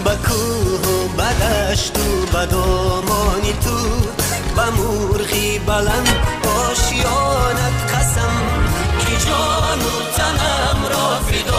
با کوه و بدشت و بدامانی تو با مرغی بلند آشیانت قسم که جان و تنم را فدا